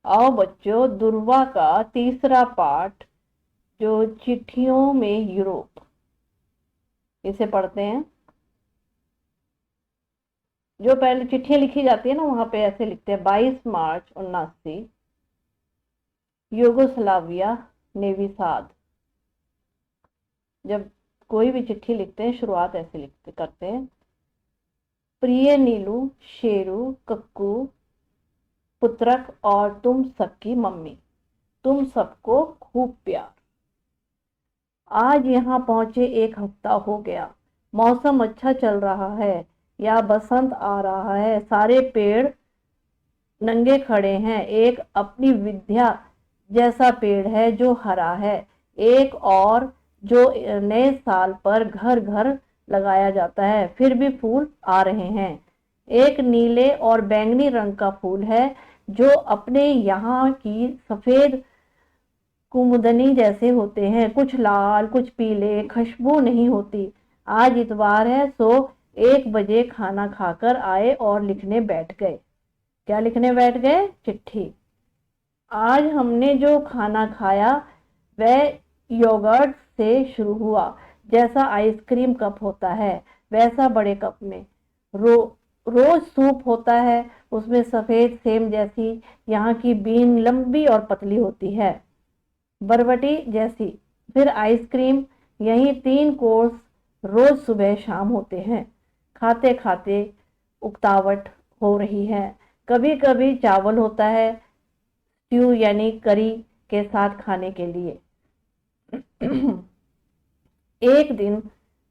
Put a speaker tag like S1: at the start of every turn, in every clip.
S1: आओ बच्चों, दुर्वा का तीसरा पाठ, जो चिट्ठियों में यूरोप, इसे पढ़ते हैं। जो पहले चिट्ठियां लिखी जाती है ना, वहां पे ऐसे लिखते हैं 22 मार्च 79, यूगोस्लाविया, नेवी साध। जब कोई भी चिट्ठी लिखते हैं, शुरुआत ऐसे लिखते करते हैं, प्रिय नीलू, शेरू, कक्कू, पुत्रक और तुम सबकी मम्मी, तुम सबको खूब प्यार। आज यहाँ पहुंचे 1 हफ्ता हो गया। मौसम अच्छा चल रहा है, या बसंत आ रहा है। सारे पेड़ नंगे खड़े हैं। एक अपनी विद्या जैसा पेड़ है जो हरा है। एक और जो नए साल पर घर घर लगाया जाता है, फिर भी फूल आ रहे हैं। एक नीले और बैंगनी रंग का फूल है जो अपने यहाँ की सफेद कुमुदनी जैसे होते हैं, कुछ लाल कुछ पीले, खुशबू नहीं होती। आज इतवार है, सो 1 बजे खाना खाकर आए और लिखने बैठ गए। क्या लिखने बैठ गए? चिट्ठी। आज हमने जो खाना खाया वह योगर्ट से शुरू हुआ। जैसा आइसक्रीम कप होता है वैसा बड़े कप में रो रोज सूप होता है। उसमें सफेद सेम जैसी यहाँ की बीन लंबी और पतली होती है, बरबटी जैसी। फिर आइसक्रीम। यही 3 कोर्स रोज सुबह शाम होते हैं। खाते खाते उकतावट हो रही है। कभी कभी चावल होता है, स्ट्यू यानी करी के साथ खाने के लिए। एक दिन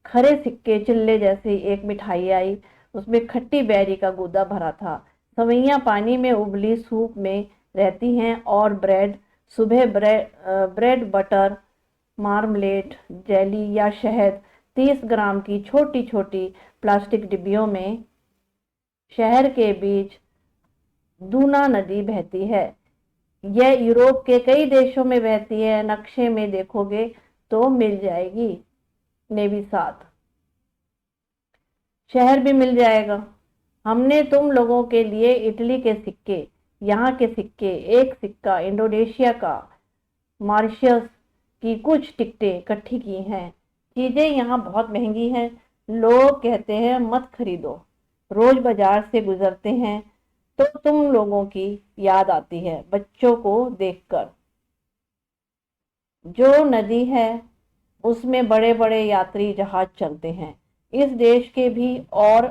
S1: खरे सिक्के चिल्ले जैसी एक मिठाई आई। उसमें खट्टी बैरी का गूदा भरा था। सवैयां पानी में उबली सूप में रहती हैं, और ब्रेड सुबह ब्रेड बटर, मार्मलेट, जेली या शहद 30 ग्राम की छोटी छोटी प्लास्टिक डिब्बियों में। शहर के बीच दूना नदी बहती है। यह यूरोप के कई देशों में बहती है। नक्शे में देखोगे तो मिल जाएगी। नेवी साथ शहर भी मिल जाएगा। हमने तुम लोगों के लिए इटली के सिक्के, यहाँ के सिक्के, एक सिक्का इंडोनेशिया का, मॉरिशस की कुछ टिकटें इकट्ठी की हैं। चीजें यहाँ बहुत महंगी हैं। लोग कहते हैं मत खरीदो। रोज बाजार से गुजरते हैं तो तुम लोगों की याद आती है, बच्चों को देखकर। जो नदी है उसमें बड़े बड़े यात्री जहाज चलते हैं, इस देश के भी और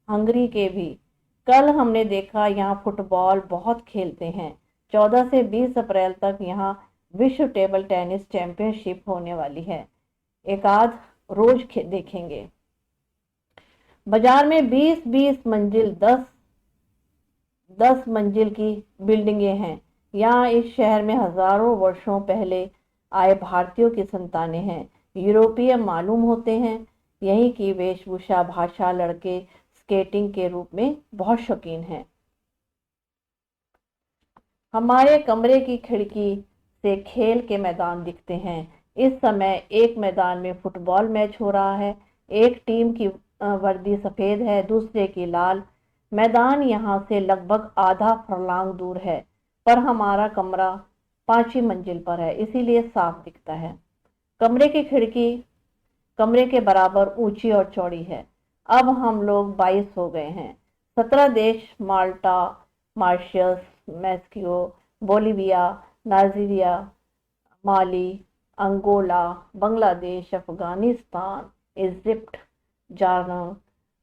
S1: हंगरी के भी। कल हमने देखा यहाँ फुटबॉल बहुत खेलते हैं। 14 से 20 अप्रैल तक यहाँ विश्व टेबल टेनिस चैंपियनशिप होने वाली है। एक आध रोज देखेंगे। बाजार में 20-20 मंजिल, 10-10 मंजिल की बिल्डिंगें हैं। यहाँ इस शहर में हजारों वर्षों पहले आए भारतीयों की संतानें हैं। यूरोपीय मालूम होते हैं। यहीं की वेशभूषा, भाषा, लड़के स्केटिंग के रूप में बहुत शौकीन हैं। हमारे कमरे की खिड़की से खेल के मैदान दिखते हैं। इस समय एक मैदान में फुटबॉल मैच हो रहा है। एक टीम की वर्दी सफेद है, दूसरे की लाल। मैदान यहाँ से लगभग आधा फरलांग दूर है, पर हमारा कमरा 5वीं मंजिल पर है, इसीलिए साफ दिखता है। कमरे की खिड़की कमरे के बराबर ऊंची और चौड़ी है। अब हम लोग 22 हो गए हैं। 17 देश, Malta, Mauritius, Mexico, Bolivia, Nigeria, Mali, Angola, Bangladesh, Afghanistan, Egypt, Jordan,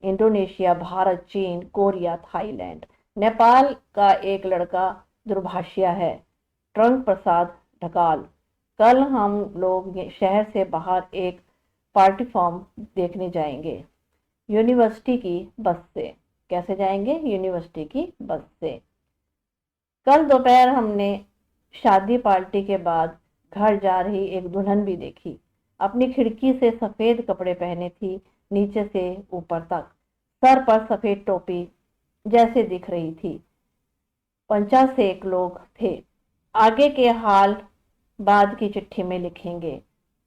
S1: Indonesia, Bharat, चीन, कोरिया, थाईलैंड। नेपाल का एक लड़का दुर्भाषिया है, ट्रंक प्रसाद ढकाल। कल हम लोग शहर से बाहर एक पार्टी फॉर्म देखने जाएंगे, यूनिवर्सिटी की बस से। कैसे जाएंगे? यूनिवर्सिटी की बस से। कल दोपहर हमने शादी पार्टी के बाद घर जा रही एक दुल्हन भी देखी। अपनी खिड़की से सफेद कपड़े पहने थी, नीचे से ऊपर तक। सर पर सफेद टोपी जैसे दिख रही थी। 50 से एक लोग थे। आगे के हाल बाद की चिट्ठी में लिखेंगे।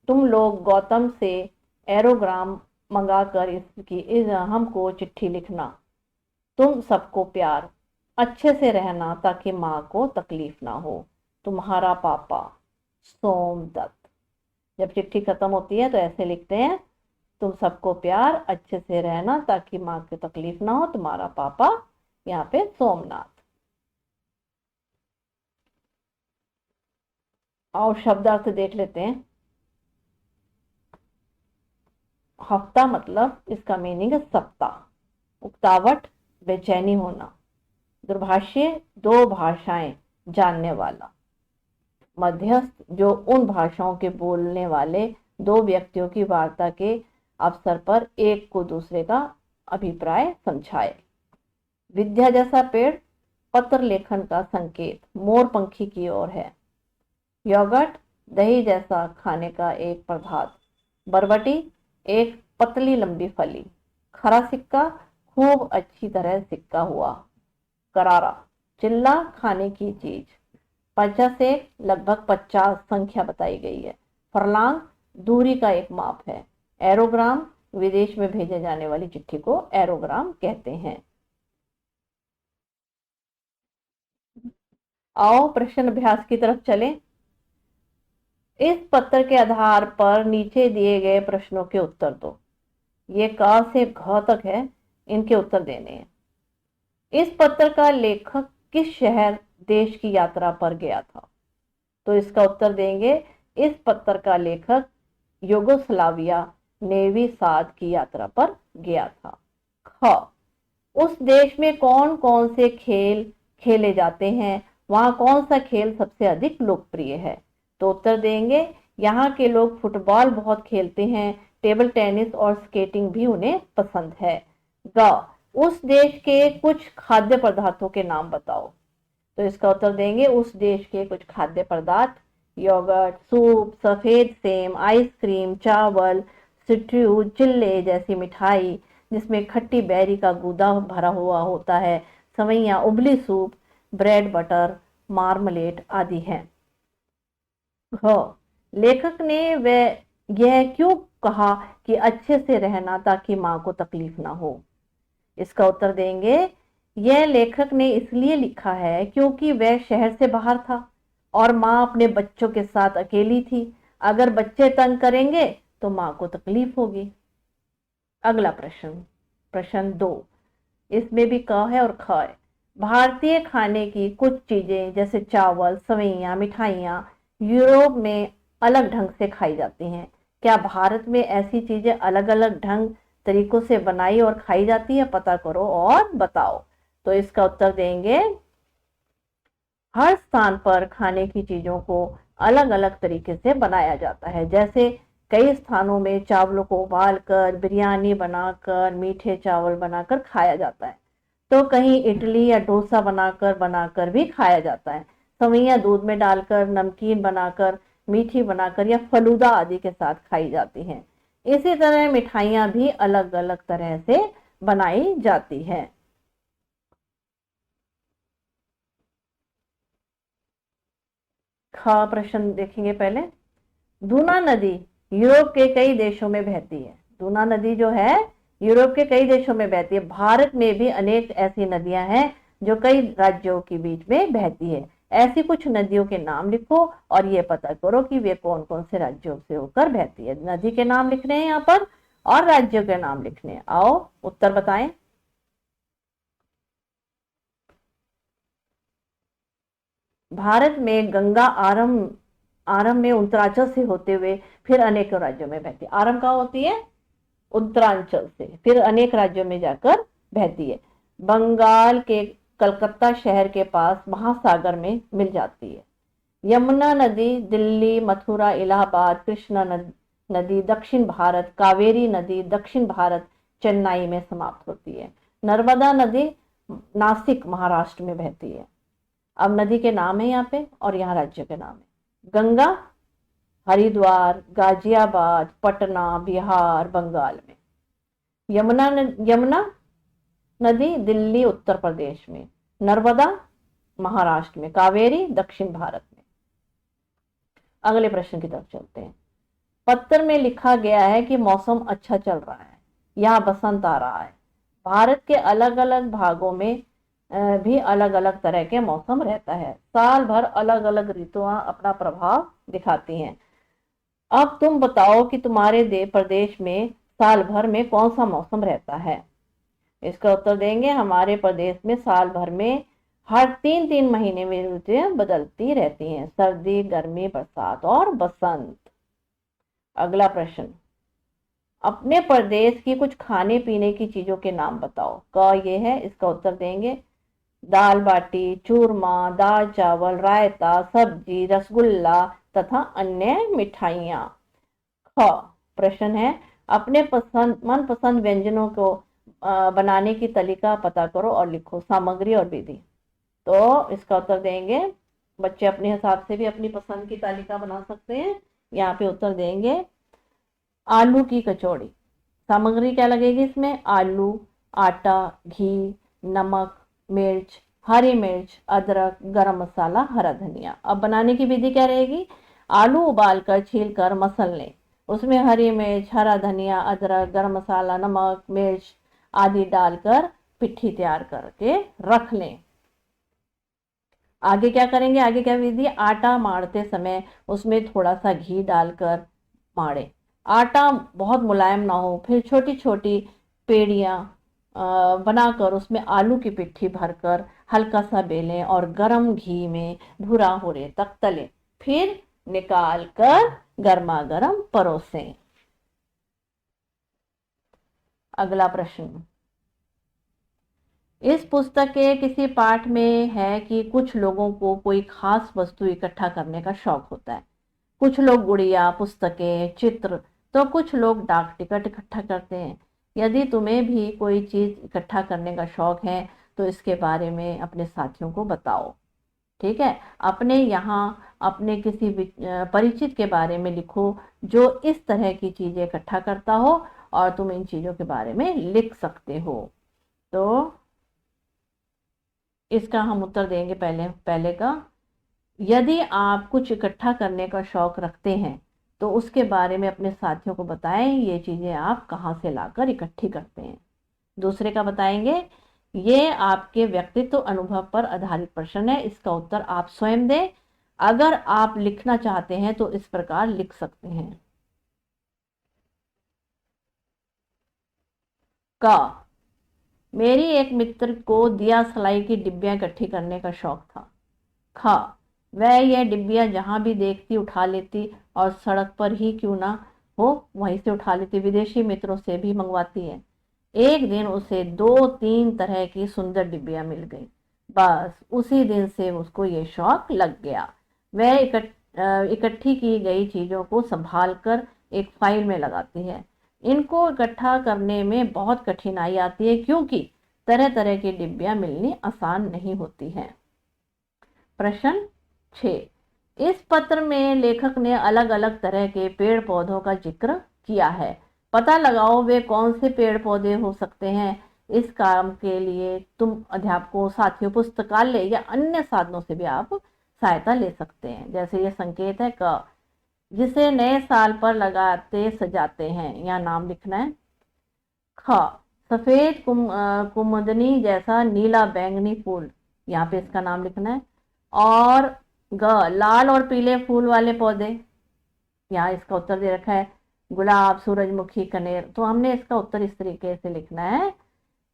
S1: तुम लोग गौतम से एरोग्राम मंगाकर हमको चिट्ठी लिखना। तुम सबको प्यार। अच्छे से रहना ताकि माँ को तकलीफ ना हो। तुम्हारा पापा सोमदत्त। जब चिट्ठी खत्म होती है तो ऐसे लिखते हैं, तुम सबको प्यार, अच्छे से रहना ताकि माँ की तकलीफ ना हो, तुम्हारा पापा। यहाँ पे सोमनाथ। और शब्दार्थ देख लेते हैं। हफ्ता मतलब इसका मीनिंग है सप्ताह। उकतावट बेचैनी होना। दुर्भाष्य दो भाषाएं जानने वाला। मध्यस्थ जो उन भाषाओं के बोलने वाले दो व्यक्तियों की वार्ता के अवसर पर एक को दूसरे का अभिप्राय समझाए। विद्या जैसा पेड़ पत्र लेखन का संकेत मोर पंखी की ओर है। योगर्ट दही जैसा खाने का एक पदार्थ। बरबटी एक पतली लंबी फली। खरा सिक्का खूब अच्छी तरह सिक्का हुआ। करारा चिल्ला खाने की चीज। 50 से लगभग 50 संख्या बताई गई है। फरलांग दूरी का एक माप है। एरोग्राम विदेश में भेजे जाने वाली चिट्ठी को एरोग्राम कहते हैं। आओ प्रश्न अभ्यास की तरफ चलें। इस पत्र के आधार पर नीचे दिए गए प्रश्नों के उत्तर दो। ये क से घ तक है, इनके उत्तर देने हैं। इस पत्र का लेखक किस शहर देश की यात्रा पर गया था? तो इसका उत्तर देंगे, इस पत्र का लेखक युगोस्लाविया नेवी साध की यात्रा पर गया था। ख उस देश में कौन कौन से खेल खेले जाते हैं, वहां कौन सा खेल सबसे अधिक लोकप्रिय है? तो उत्तर देंगे, यहाँ के लोग फुटबॉल बहुत खेलते हैं, टेबल टेनिस और स्केटिंग भी उन्हें पसंद है। ग उस देश के कुछ खाद्य पदार्थों के नाम बताओ। तो इसका उत्तर देंगे, उस देश के कुछ खाद्य पदार्थ योगर्ट, सूप, सफेद सेम, आइसक्रीम, चावल, स्ट्यू, चिल्ले जैसी मिठाई जिसमें खट्टी बेरी का गूदा भरा हुआ होता है, सवैयां, उबली सूप, ब्रेड बटर, मार्मलेट आदि हैं। लेखक ने वह यह क्यों कहा कि अच्छे से रहना ताकि माँ को तकलीफ ना हो? इसका उत्तर देंगे, यह लेखक ने इसलिए लिखा है क्योंकि वह शहर से बाहर था और माँ अपने बच्चों के साथ अकेली थी। अगर बच्चे तंग करेंगे तो माँ को तकलीफ होगी। अगला प्रश्न, प्रश्न 2। इसमें भी क है और ख है। भारतीय खाने की कुछ चीजें जैसे चावल, सवैयां, मिठाइयाँ यूरोप में अलग ढंग से खाई जाती हैं। क्या भारत में ऐसी चीजें अलग अलग ढंग तरीकों से बनाई और खाई जाती है? पता करो और बताओ। तो इसका उत्तर देंगे, हर स्थान पर खाने की चीजों को अलग अलग तरीके से बनाया जाता है। जैसे कई स्थानों में चावलों को उबालकर, बिरयानी बनाकर, मीठे चावल बनाकर खाया जाता है, तो कहीं इडली या डोसा बनाकर बनाकर भी खाया जाता है। सवैयां दूध में डालकर, नमकीन बनाकर, मीठी बनाकर या फलूदा आदि के साथ खाई जाती हैं। इसी तरह मिठाइयां भी अलग अलग तरह से बनाई जाती हैं। खा प्रश्न देखेंगे पहले। दूना नदी यूरोप के कई देशों में बहती है। दूना नदी जो है यूरोप के कई देशों में बहती है। भारत में भी अनेक ऐसी नदियां हैं जो कई राज्यों के बीच में बहती है। ऐसी कुछ नदियों के नाम लिखो और ये पता करो कि वे कौन कौन से राज्यों से होकर बहती है। नदी के नाम लिखने हैं यहाँ पर और राज्यों के नाम लिखने हैं। आओ उत्तर बताएं। भारत में गंगा आरंभ आरंभ में उत्तरांचल से होते हुए फिर अनेक राज्यों में बहती है। आरंभ कहाँ होती है? उत्तरांचल से, फिर अनेक राज्यों में जाकर बहती है। बंगाल के कलकत्ता शहर के पास महासागर में मिल जाती है। यमुना नदी दिल्ली, मथुरा, इलाहाबाद, कृष्णा नदी दक्षिण भारत, कावेरी नदी दक्षिण भारत, चेन्नई में समाप्त होती है। नर्मदा नदी नासिक महाराष्ट्र में बहती है। अब नदी के नाम है यहाँ पे और यहाँ राज्य के नाम है। गंगा हरिद्वार, गाजियाबाद, पटना, बिहार, बंगाल में। यमुना नदी दिल्ली उत्तर प्रदेश में। नर्मदा महाराष्ट्र में। कावेरी दक्षिण भारत में। अगले प्रश्न की तरफ चलते हैं। पत्र में लिखा गया है कि मौसम अच्छा चल रहा है, यहाँ बसंत आ रहा है। भारत के अलग अलग भागों में भी अलग अलग तरह के मौसम रहता है। साल भर अलग अलग ऋतुएं अपना प्रभाव दिखाती हैं। अब तुम बताओ कि तुम्हारे प्रदेश में साल भर में कौन सा मौसम रहता है। इसका उत्तर देंगे, हमारे प्रदेश में साल भर में हर 3-3 महीने में ऋतुएं बदलती रहती हैं, सर्दी, गर्मी, बरसात और बसंत। अगला प्रश्न, अपने प्रदेश की कुछ खाने पीने की चीजों के नाम बताओ। क ये है, इसका उत्तर देंगे दाल बाटी, चूरमा, दाल चावल, रायता, सब्जी, रसगुल्ला तथा अन्य मिठाइयाँ। ख प्रश्न है, अपने मनपसंद व्यंजनों को बनाने की तालिका पता करो और लिखो। सामग्री और विधि। तो इसका उत्तर देंगे, बच्चे अपने हिसाब से भी अपनी पसंद की तालिका बना सकते हैं। यहाँ पे उत्तर देंगे आलू की कचौड़ी। सामग्री क्या लगेगी इसमें? आलू, आटा, घी, नमक, मिर्च, हरी मिर्च, अदरक, गरम मसाला, हरा धनिया। अब बनाने की विधि क्या रहेगी? आलू उबालकर छीलकर मसल लें, उसमें हरी मिर्च, हरा धनिया, अदरक, गरम मसाला, नमक, मिर्च आदि डालकर पिट्ठी तैयार करके रख लें। आगे क्या करेंगे? आगे क्या विधि? आटा मारते समय उसमें थोड़ा सा घी डालकर मारे। आटा बहुत मुलायम ना हो, फिर छोटी छोटी पेड़ियाँ बनाकर उसमें आलू की पिट्ठी भरकर हल्का सा बेलें और गरम घी में भूरा होने तक तलें, फिर निकाल कर गर्मा गर्म परोसें। अगला प्रश्न, इस पुस्तक के किसी पाठ में है कि कुछ लोगों को कोई खास वस्तु इकट्ठा करने का शौक होता है। कुछ लोग गुड़िया, पुस्तकें, चित्र, तो कुछ लोग डाक टिकट इकट्ठा करते हैं। यदि तुम्हें भी कोई चीज इकट्ठा करने का शौक है तो इसके बारे में अपने साथियों को बताओ। ठीक है, अपने यहाँ अपने किसी परिचित के बारे में लिखो जो इस तरह की चीजें इकट्ठा करता हो, और तुम इन चीजों के बारे में लिख सकते हो। तो इसका हम उत्तर देंगे पहले पहले का, यदि आप कुछ इकट्ठा करने का शौक रखते हैं तो उसके बारे में अपने साथियों को बताएं, ये चीजें आप कहाँ से लाकर इकट्ठी करते हैं। दूसरे का बताएंगे, ये आपके व्यक्तित्व अनुभव पर आधारित प्रश्न है, इसका उत्तर आप स्वयं दें। अगर आप लिखना चाहते हैं तो इस प्रकार लिख सकते हैं। का मेरी एक मित्र को दिया सलाई की डिब्बियां इकट्ठी करने का शौक था। खा वह यह डिब्बियां जहां भी देखती उठा लेती और सड़क पर ही क्यों ना हो वहीं से उठा लेती, विदेशी मित्रों से भी मंगवाती है। एक दिन उसे 2-3 तरह की सुंदर डिब्बियां मिल गई। बस उसी दिन से उसको ये शौक लग गया। वह इकट्ठी की गई चीजों को संभाल कर एक फाइल में लगाती है। इनको इकट्ठा करने में बहुत कठिनाई आती है क्योंकि तरह तरह की डिब्बियां मिलनी आसान नहीं होती हैं। प्रश्न 6, इस पत्र में लेखक ने अलग अलग तरह के पेड़ पौधों का जिक्र किया है। पता लगाओ वे कौन से पेड़ पौधे हो सकते हैं। इस काम के लिए तुम अध्यापकों, साथियों, पुस्तकालय या अन्य साधनों से भी आप सहायता ले सकते हैं। जैसे ये संकेत है क, जिसे नए साल पर लगाते सजाते हैं, यहाँ नाम लिखना है। ख, सफेद कुमुदनी जैसा नीला बैंगनी फूल, यहाँ पे इसका नाम लिखना है। और ग, लाल और पीले फूल वाले पौधे, यहाँ इसका उत्तर दे रखा है गुलाब, सूरजमुखी, कनेर। तो हमने इसका उत्तर इस तरीके से लिखना है,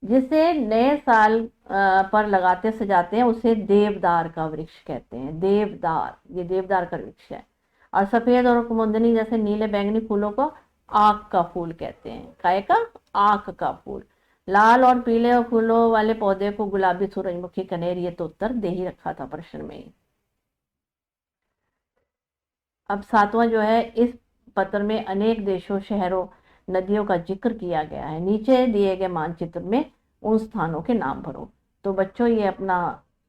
S1: जिसे नए साल पर लगाते सजाते हैं उसे देवदार का वृक्ष कहते हैं। देवदार, ये देवदार का वृक्ष है। और सफेद और कुमुदनी जैसे नीले बैंगनी फूलों को आक का फूल कहते हैं। काय का? आक का फूल। लाल और पीले फूलों वाले पौधे को गुलाबी, सूरजमुखी, कनेर, ये तो उत्तर दे ही रखा था प्रश्न में। अब 7वां जो है, इस पत्र में अनेक देशों, शहरों, नदियों का जिक्र किया गया है। नीचे दिए गए मानचित्र में उन स्थानों के नाम भरो। तो बच्चों ये अपना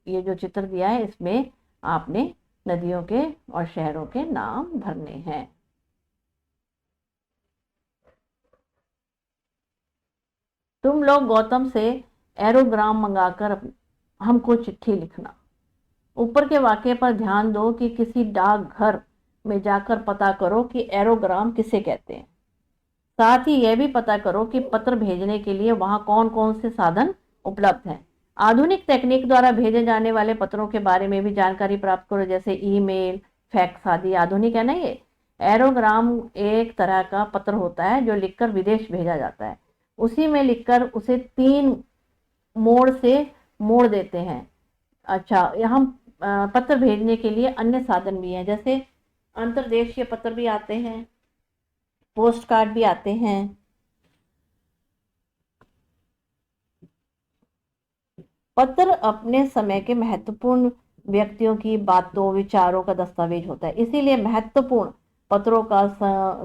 S1: ये जो चित्र दिया है इसमें आपने नदियों के और शहरों के नाम भरने हैं। तुम लोग गौतम से एरोग्राम मंगाकर हमको चिट्ठी लिखना। ऊपर के वाक्य पर ध्यान दो कि किसी डाकघर में जाकर पता करो कि एरोग्राम किसे कहते हैं। साथ ही यह भी पता करो कि पत्र भेजने के लिए वहां कौन कौन से साधन उपलब्ध हैं। आधुनिक तकनीक द्वारा भेजे जाने वाले पत्रों के बारे में भी जानकारी प्राप्त करो, जैसे ईमेल, फैक्स आदि। आधुनिक है ना ये। एरोग्राम एक तरह का पत्र होता है जो लिखकर विदेश भेजा जाता है। उसी में लिखकर उसे 3 मोड़ से मोड़ देते हैं। अच्छा, यहाँ पत्र भेजने के लिए अन्य साधन भी हैं, जैसे अंतर्देशीय पत्र भी आते हैं, पोस्ट कार्ड भी आते हैं। पत्र अपने समय के महत्वपूर्ण व्यक्तियों की बातों, विचारों का दस्तावेज होता है, इसीलिए महत्वपूर्ण पत्रों का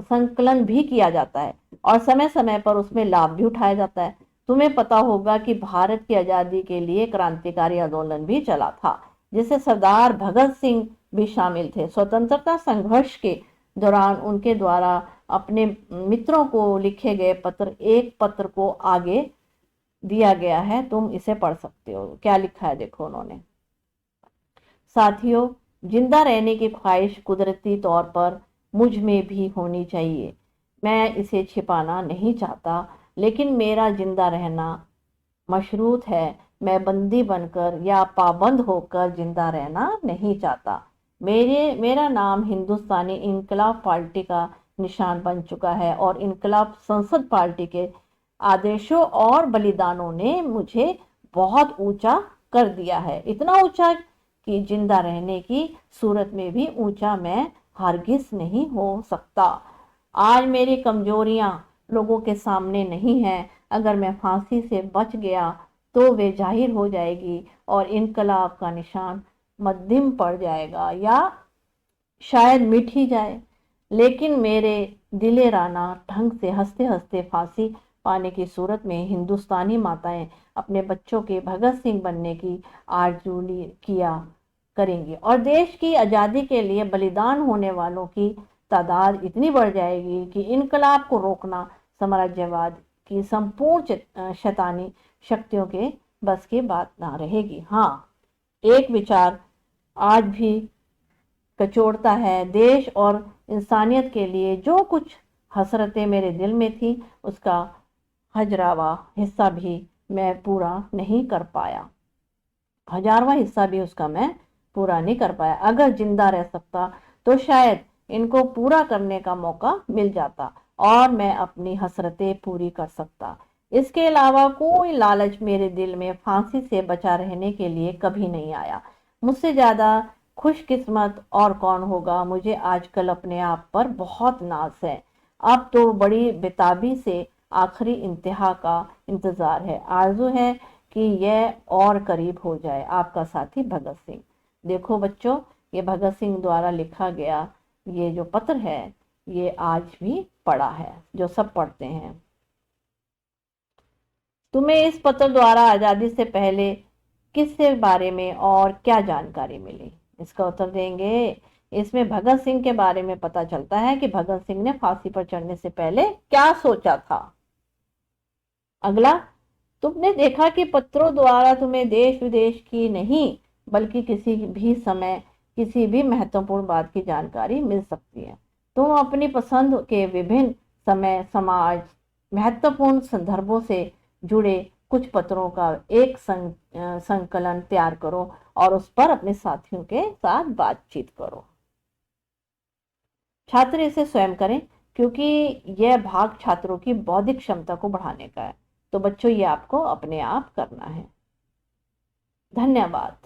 S1: संकलन भी किया जाता है और समय समय पर उसमें लाभ भी उठाया जाता है। तुम्हें पता होगा कि भारत की आजादी के लिए क्रांतिकारी आंदोलन भी चला था, जिससे सरदार भगत सिंह भी शामिल थे। स्वतंत्रता संघर्ष के दौरान उनके द्वारा अपने मित्रों को लिखे गए पत्र, एक पत्र को आगे दिया गया है, तुम इसे पढ़ सकते हो। क्या लिखा है देखो उन्होंने। साथियों, जिंदा रहने की ख्वाहिश कुदरती तौर पर मुझ में भी होनी चाहिए। मैं इसे छिपाना नहीं चाहता, लेकिन मेरा जिंदा रहना मशरूत है। मैं बंदी बनकर या पाबंद होकर जिंदा रहना नहीं चाहता। मेरा नाम हिंदुस्तानी इनकलाब पार्टी का निशान बन चुका है और इनकलाब संसद पार्टी के आदेशों और बलिदानों ने मुझे बहुत ऊंचा कर दिया है। इतना ऊंचा कि जिंदा रहने की सूरत में भी ऊंचा मैं हरगिज नहीं हो सकता। आज मेरी कमजोरियां लोगों के सामने नहीं है। अगर मैं फांसी से बच गया तो वे जाहिर हो जाएगी और इनकलाब का निशान मध्यम पड़ जाएगा या शायद मिट ही जाए। लेकिन मेरे दिले राना ढंग से हंसते हंसते फांसी पाने की सूरत में हिंदुस्तानी माताएं अपने बच्चों के भगत सिंह बनने की आरजू किया करेंगी और देश की आज़ादी के लिए बलिदान होने वालों की तादाद इतनी बढ़ जाएगी कि इनकलाब को रोकना साम्राज्यवाद की संपूर्ण शैतानी शक्तियों के बस की बात ना रहेगी। हाँ, एक विचार आज भी कचोड़ता है। देश और इंसानियत के लिए जो कुछ हसरतें मेरे दिल में थी, उसका हजरावा हिस्सा भी मैं पूरा नहीं कर पाया। 1000वां हिस्सा भी उसका मैं पूरा नहीं कर पाया। अगर जिंदा रह सकता तो शायद इनको पूरा करने का मौका मिल जाता और मैं अपनी हसरतें पूरी कर सकता। इसके अलावा कोई लालच मेरे दिल में फांसी से बचा रहने के लिए कभी नहीं आया। मुझसे ज्यादा खुशकिस्मत और कौन होगा। मुझे आजकल अपने आप पर बहुत नाज है। अब तो बड़ी बेताबी से आखिरी इंतहा का इंतजार है। आरजू है कि यह और करीब हो जाए। आपका साथी भगत सिंह। देखो बच्चों, ये भगत सिंह द्वारा लिखा गया ये जो पत्र है, ये आज भी पढ़ा है, जो सब पढ़ते हैं। तुम्हें इस पत्र द्वारा आजादी से पहले किसके बारे में और क्या जानकारी मिली? इसका उत्तर देंगे। इसमें भगत सिंह के बारे में पता चलता है कि भगत सिंह ने फांसी पर चढ़ने से पहले क्या सोचा था। अगला, तुमने देखा कि पत्रों द्वारा तुम्हें देश विदेश की नहीं बल्कि किसी भी समय किसी भी महत्वपूर्ण बात की जानकारी मिल सकती है। तुम अपनी पसंद के विभिन्न समय, समाज, महत्वपूर्ण संदर्भों से जुड़े कुछ पत्रों का एक संकलन तैयार करो और उस पर अपने साथियों के साथ बातचीत करो। छात्र इसे स्वयं करें, क्योंकि यह भाग छात्रों की बौद्धिक क्षमता को बढ़ाने का है। तो बच्चों, ये आपको अपने आप करना है। धन्यवाद।